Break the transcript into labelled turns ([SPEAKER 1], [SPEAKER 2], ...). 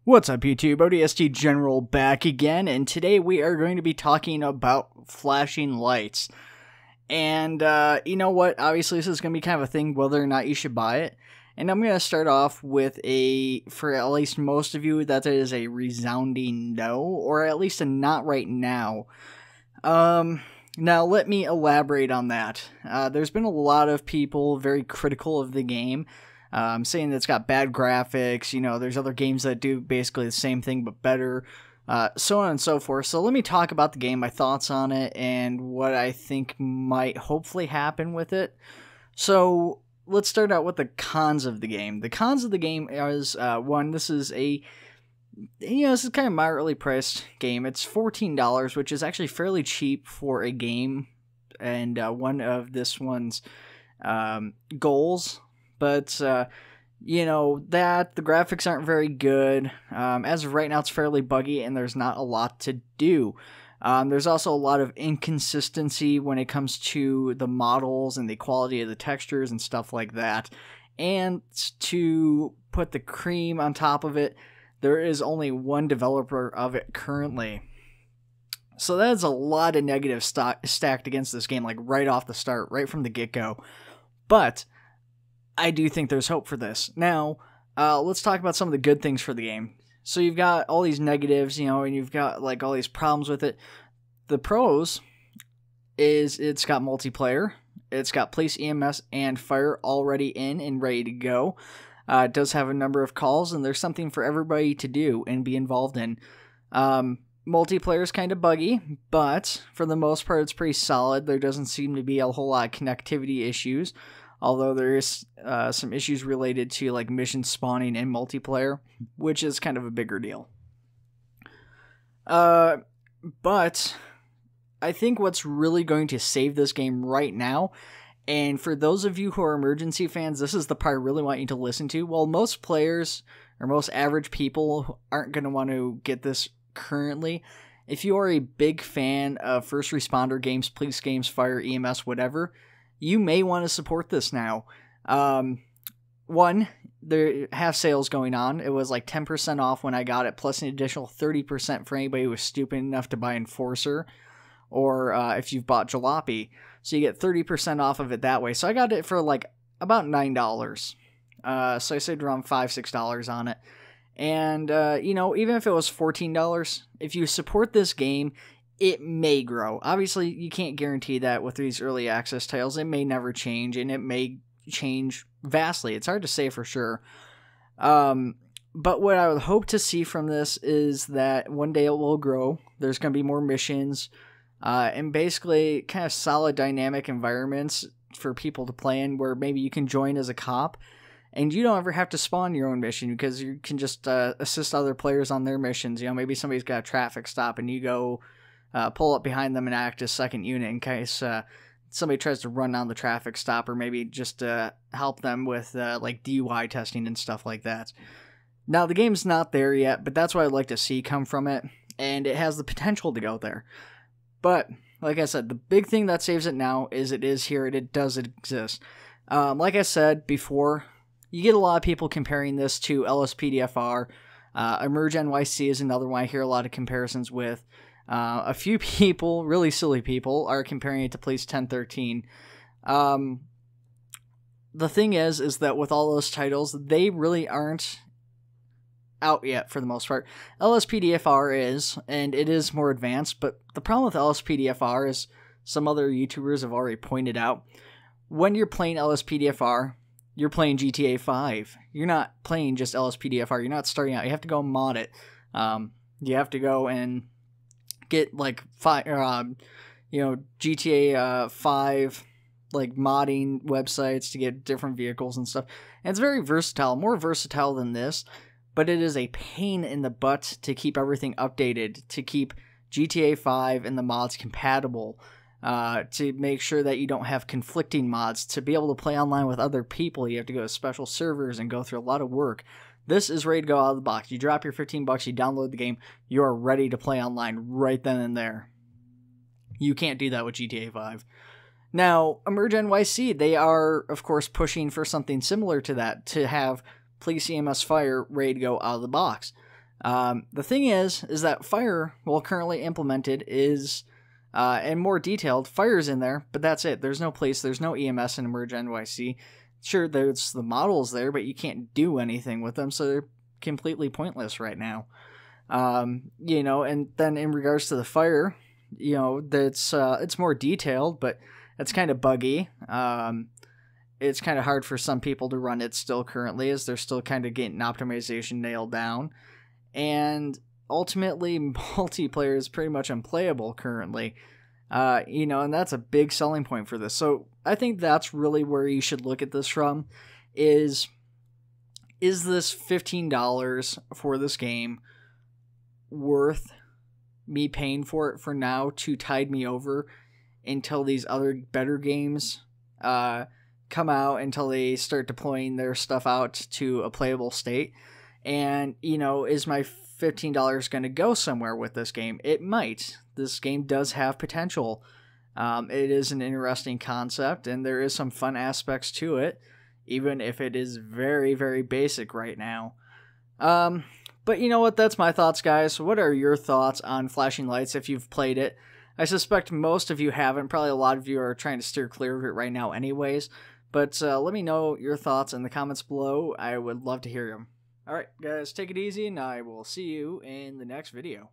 [SPEAKER 1] What's up YouTube, ODST General back again, and today we are going to be talking about flashing lights. And you know what, obviously this is going to be kind of a thing whether or not you should buy it. And I'm going to start off with for at least most of you, that is a resounding no, or at least a not right now. Now let me elaborate on that. There's been a lot of people very critical of the game. Saying that it's got bad graphics, you know, there's other games that do basically the same thing but better, so on and so forth. So let me talk about the game, my thoughts on it, and what I think might hopefully happen with it. So let's start out with the cons of the game. The cons of the game is, one, this is this is kind of moderately priced game. It's $14, which is actually fairly cheap for a game, and one of this one's goals. But, you know, the graphics aren't very good. As of right now, it's fairly buggy, and there's not a lot to do. There's also a lot of inconsistency when it comes to the models and the quality of the textures and stuff like that. And to put the cream on top of it, there is only one developer of it currently. So that is a lot of negatives stacked against this game, like right off the start, right from the get-go. But I do think there's hope for this. Now, let's talk about some of the good things for the game. So you've got all these negatives, you know, and you've got like all these problems with it. The pros is it's got multiplayer. It's got police, EMS, and fire already in and ready to go. It does have a number of calls, and there's something for everybody to do and be involved in. Multiplayer is kind of buggy, but for the most part, it's pretty solid. There doesn't seem to be a whole lot of connectivity issues. Although there is some issues related to like mission spawning in multiplayer, which is kind of a bigger deal. But I think what's really going to save this game right now, and for those of you who are emergency fans, this is the part I really want you to listen to. Well, most players or most average people aren't going to want to get this currently. If you are a big fan of first responder games, police games, fire, EMS, whatever, you may want to support this now. One, they have sales going on. It was like 10% off when I got it, plus an additional 30% for anybody who was stupid enough to buy Enforcer, or if you've bought Jalopy. So you get 30% off of it that way. So I got it for like about $9. So I saved around $5, $6 on it. And, you know, even if it was $14, if you support this game, it may grow. Obviously, you can't guarantee that with these early access titles. It may never change, and it may change vastly. It's hard to say for sure. But what I would hope to see from this is that one day it will grow. There's going to be more missions, and basically kind of solid dynamic environments for people to play in, where maybe you can join as a cop, and you don't ever have to spawn your own mission, because you can just assist other players on their missions. You know, maybe somebody's got a traffic stop, and you go pull up behind them and act as second unit in case somebody tries to run down the traffic stop, or maybe just help them with like DUI testing and stuff like that. Now, the game's not there yet, but that's what I'd like to see come from it, and it has the potential to go there. But, like I said, the big thing that saves it now is it is here, and it does exist. Like I said before, you get a lot of people comparing this to LSPDFR. Emerge NYC is another one I hear a lot of comparisons with. A few people, really silly people, are comparing it to Police 1013. The thing is that with all those titles, they really aren't out yet for the most part. LSPDFR is, and it is more advanced, but the problem with LSPDFR is, some other YouTubers have already pointed out, when you're playing LSPDFR, you're playing GTA 5. You're not playing just LSPDFR. You're not starting out. You have to go mod it. You have to go and get like GTA 5 like modding websites to get different vehicles and stuff. And it's very versatile, more versatile than this, but it is a pain in the butt to keep everything updated, to keep GTA 5 and the mods compatible, to make sure that you don't have conflicting mods. To be able to play online with other people, you have to go to special servers and go through a lot of work. This is ready to go out of the box. You drop your $15, you download the game, you're ready to play online right then and there. You can't do that with GTA 5. Now, Emerge NYC, they are, of course, pushing for something similar to that, to have Police EMS Fire ready to go out of the box. The thing is that fire, while currently implemented, is and more detailed. Fire's in there, but that's it. There's no place. There's no EMS in Emerge NYC. Sure, there's the models there, but you can't do anything with them, so they're completely pointless right now. You know, and then in regards to the fire, you know, that's it's more detailed, but it's kind of buggy. It's kind of hard for some people to run it still currently, as they're still kind of getting optimization nailed down. And ultimately, multiplayer is pretty much unplayable currently. You know, and that's a big selling point for this. So I think that's really where you should look at this from, is this $15 for this game worth me paying for it for now to tide me over until these other better games come out, until they start deploying their stuff out to a playable state? And, you know, is my $15 going to go somewhere with this game? It might. This game does have potential. It is an interesting concept, and there is some fun aspects to it, even if it is very, very basic right now. But you know what? That's my thoughts, guys. What are your thoughts on Flashing Lights if you've played it? I suspect most of you haven't. Probably a lot of you are trying to steer clear of it right now anyways. But let me know your thoughts in the comments below. I would love to hear them. Alright, guys, take it easy, and I will see you in the next video.